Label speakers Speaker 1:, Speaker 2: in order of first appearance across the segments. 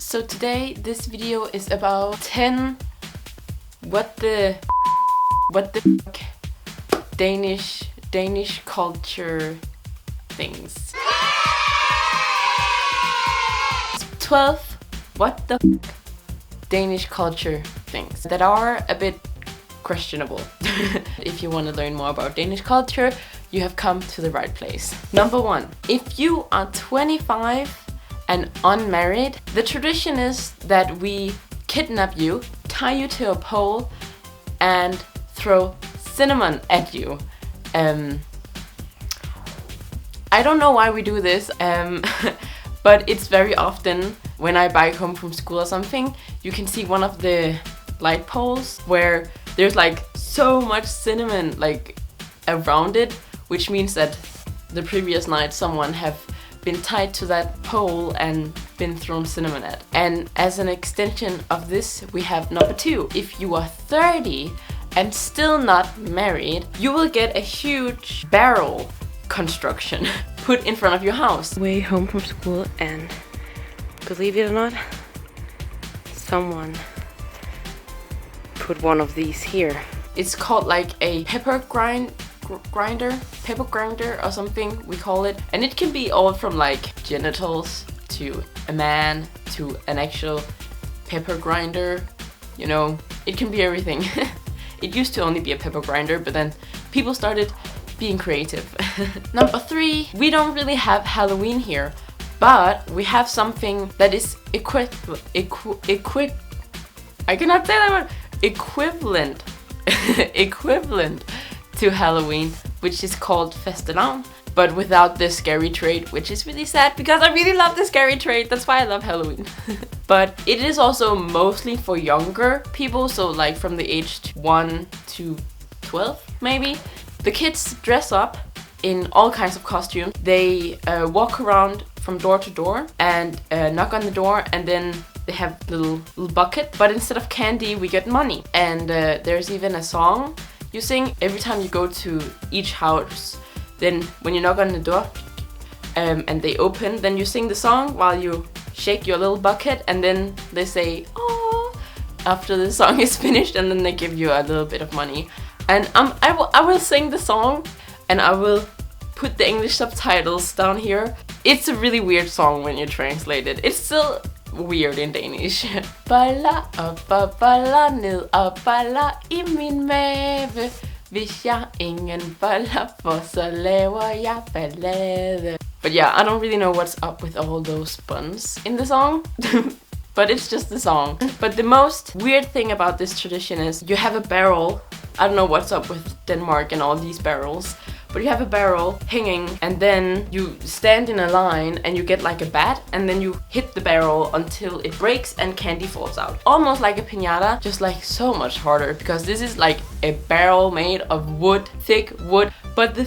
Speaker 1: So today this video is about 10 what the fuck Danish culture things. 12 what the fuck Danish culture things that are a bit questionable. If you want to learn more about Danish culture, you have come to the right place. Number 1. If you are 25 and unmarried, the tradition is that we kidnap you, tie you to a pole, and throw cinnamon at you. I don't know why we do this, but it's very often when I bike home from school or something, you can see one of the light poles where there's like so much cinnamon like around it, which means that the previous night someone have been tied to that pole and been thrown cinnamon at. And as an extension of this, we have number 2. If you are 30 and still not married, you will get a huge barrel construction put in front of your house. Way home from school, and believe it or not, someone put one of these here. It's called like a pepper grinder or something we call it, and it can be all from like genitals to a man to an actual pepper grinder, you know, it can be everything. It used to only be a pepper grinder, but then people started being creative. Number 3, we don't really have Halloween here, but we have something that is I cannot say that word. Equivalent to Halloween, which is called fastelavn, but without the scary trait, which is really sad because I really love the scary trait. That's why I love Halloween. But it is also mostly for younger people, so like from the age 1 to 12 maybe. The kids dress up in all kinds of costumes. They walk around from door to door and knock on the door, and then they have little bucket, but instead of candy we get money. And there's even a song you sing every time you go to each house. Then when you knock on the door and they open, then you sing the song while you shake your little bucket, and then they say "oh" after the song is finished, and then they give you a little bit of money. And I will sing the song, and I will put the English subtitles down here. It's a really weird song when you translate it. It's still weird in Danish. Baller op og baller ned og baller i min mave. Hvis jeg ingen baller får, så laver jeg ballade. But yeah, I don't really know what's up with all those buns in the song. But it's just the song. But the most weird thing about this tradition is you have a barrel. I don't know what's up with Denmark and all these barrels, but you have a barrel hanging, and then you stand in a line and you get like a bat, and then you hit the barrel until it breaks and candy falls out. Almost like a piñata, just like so much harder, because this is like a barrel made of wood, thick wood. But the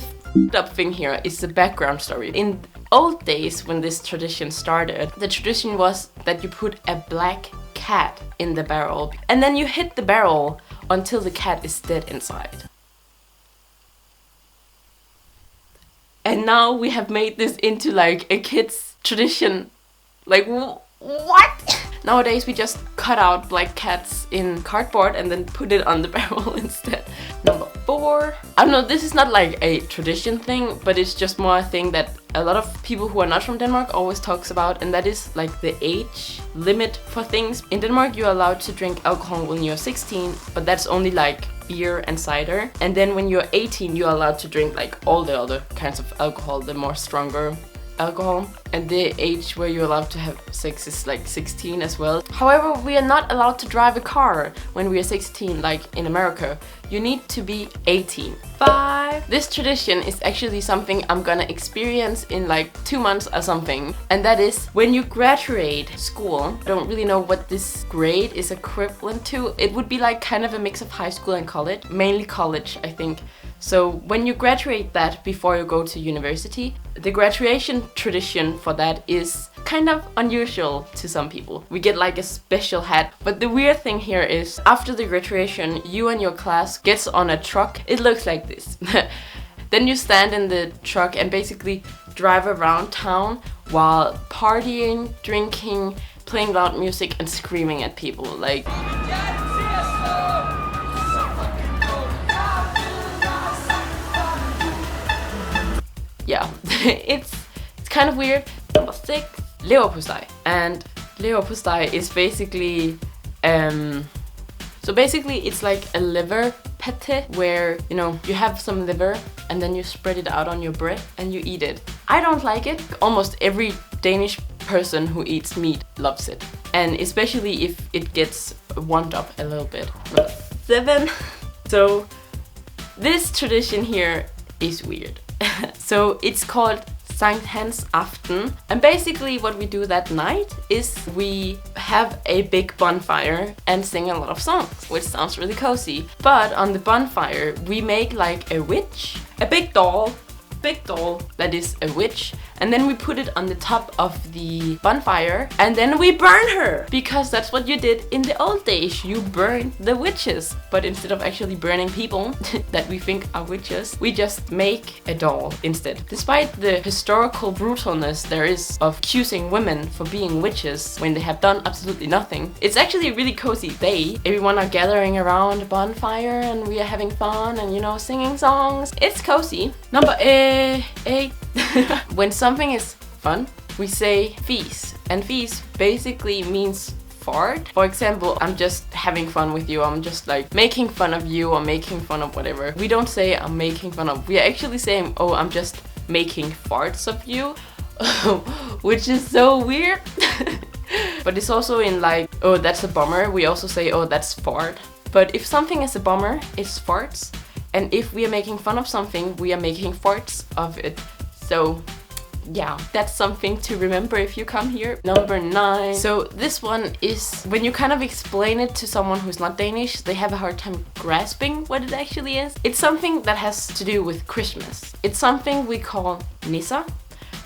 Speaker 1: up thing here is the background story. In old days when this tradition started, the tradition was that you put a black cat in the barrel, and then you hit the barrel until the cat is dead inside. And now we have made this into like a kid's tradition. Like, what? Nowadays we just cut out black cats in cardboard and then put it on the barrel instead. Number 4. I don't know, this is not like a tradition thing, but it's just more a thing that a lot of people who are not from Denmark always talks about, and that is like the age limit for things. In Denmark you're allowed to drink alcohol when you're 16, but that's only like beer and cider. And then when you're 18 you're allowed to drink like all the other kinds of alcohol, the more stronger alcohol. And the age where you're allowed to have sex is like 16 as well. However, we are not allowed to drive a car when we are 16 like in America. You need to be 18. 5. This tradition is actually something I'm gonna experience in like 2 months or something. And that is when you graduate school. I don't really know what this grade is equivalent to. It would be like kind of a mix of high school and college. Mainly college, I think. So when you graduate that before you go to university, the graduation tradition for that is kind of unusual to some people. We get like a special hat. But the weird thing here is after the graduation, you and your class gets on a truck. It looks like this. Then you stand in the truck and basically drive around town while partying, drinking, playing loud music and screaming at people. Like, yeah, it's kind of weird. Number 6, leverpostej. And leverpostej is basically so basically it's like a liver pate where, you know, you have some liver and then you spread it out on your bread and you eat it. I don't like it. Almost every Danish person who eats meat loves it, and especially if it gets warmed up a little bit. Number 7. So this tradition here is weird. So it's called Sankt Hans Aften, and basically what we do that night is we have a big bonfire and sing a lot of songs, which sounds really cozy. But on the bonfire we make like a witch, a big doll that is a witch, and then we put it on the top of the bonfire and then we burn her, because that's what you did in the old days. You burned the witches, but instead of actually burning people that we think are witches, we just make a doll instead. Despite the historical brutalness there is of accusing women for being witches when they have done absolutely nothing, it's actually a really cozy day. Everyone are gathering around a bonfire and we are having fun and, you know, singing songs. It's cozy. Number 8. When something is fun, we say fis, and fis basically means fart. For example, I'm just having fun with you, I'm just like making fun of you or making fun of whatever. We don't say I'm making fun of, we are actually saying, oh, I'm just making farts of you, which is so weird. But it's also in like, oh, that's a bummer, we also say, oh, that's fart. But if something is a bummer, it's farts. And if we are making fun of something, we are making farts of it. So yeah, that's something to remember if you come here. Number 9. So this one is when you kind of explain it to someone who's not Danish, they have a hard time grasping what it actually is. It's something that has to do with Christmas. It's something we call Nisse,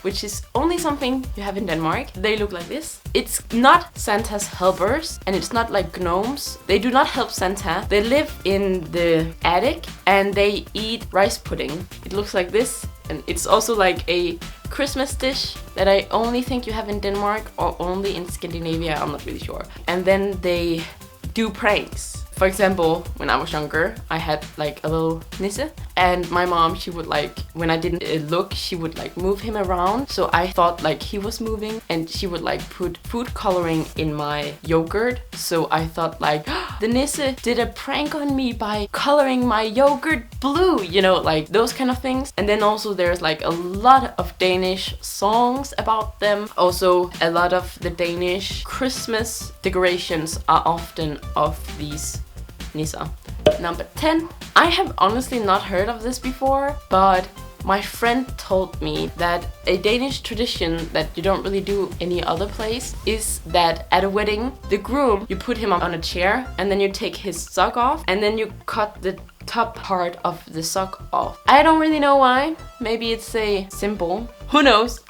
Speaker 1: which is only something you have in Denmark. They look like this. It's not Santa's helpers, and it's not like gnomes. They do not help Santa. They live in the attic and they eat rice pudding. It looks like this, and it's also like a Christmas dish that I only think you have in Denmark or only in Scandinavia, I'm not really sure. And then they do pranks. For example, when I was younger, I had like a little Nisse, and my mom, she would like, when I didn't look, she would like move him around. So I thought like he was moving, and she would like put food coloring in my yogurt. So I thought like, the Nisse did a prank on me by coloring my yogurt blue, you know, like those kind of things. And then also there's like a lot of Danish songs about them. Also a lot of the Danish Christmas decorations are often of these Nisse. Number 10. I have honestly not heard of this before, but my friend told me that a Danish tradition that you don't really do any other place is that at a wedding, the groom, you put him on a chair and then you take his sock off and then you cut the top part of the sock off. I don't really know why. Maybe it's a symbol. Who knows?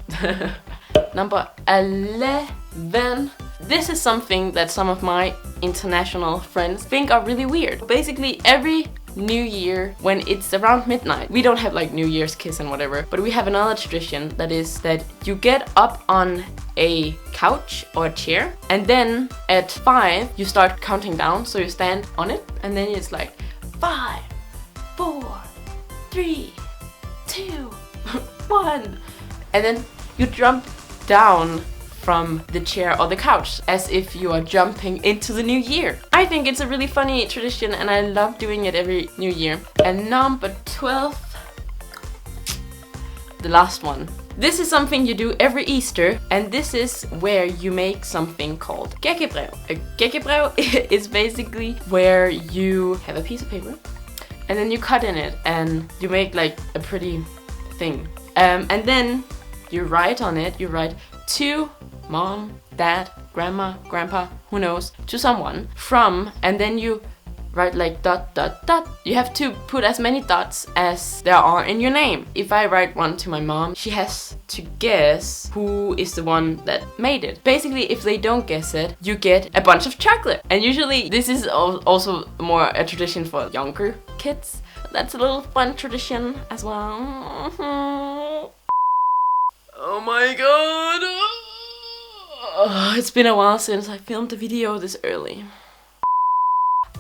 Speaker 1: Number 11. This is something that some of my international friends think are really weird. Basically, every New Year, when it's around midnight, we don't have like New Year's kiss and whatever, but we have another tradition that is that you get up on a couch or a chair, and then at 5 you start counting down. So you stand on it, and then it's like 5, 4, 3, 2, 1, and then you jump down from the chair or the couch as if you are jumping into the new year. I think it's a really funny tradition and I love doing it every new year. And number 12, the last one. This is something you do every Easter, and this is where you make something called Gækkebrev. A Gækkebrev is basically where you have a piece of paper and then you cut in it and you make like a pretty thing. And then you write on it, you write to mom, dad, grandma, grandpa, who knows, to someone from, and then you write like dot dot dot. You have to put as many dots as there are in your name. If I write one to my mom, she has to guess who is the one that made it. Basically, if they don't guess it, you get a bunch of chocolate. And usually this is also more a tradition for younger kids. That's a little fun tradition as well. Oh my god! Oh, it's been a while since I filmed a video this early.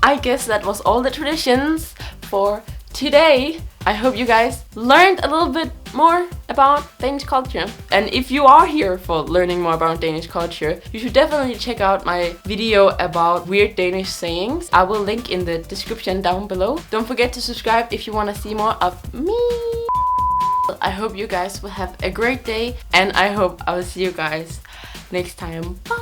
Speaker 1: I guess that was all the traditions for today. I hope you guys learned a little bit more about Danish culture. And if you are here for learning more about Danish culture, you should definitely check out my video about weird Danish sayings. I will link in the description down below. Don't forget to subscribe if you want to see more of me. I hope you guys will have a great day, and I hope I will see you guys next time. Bye!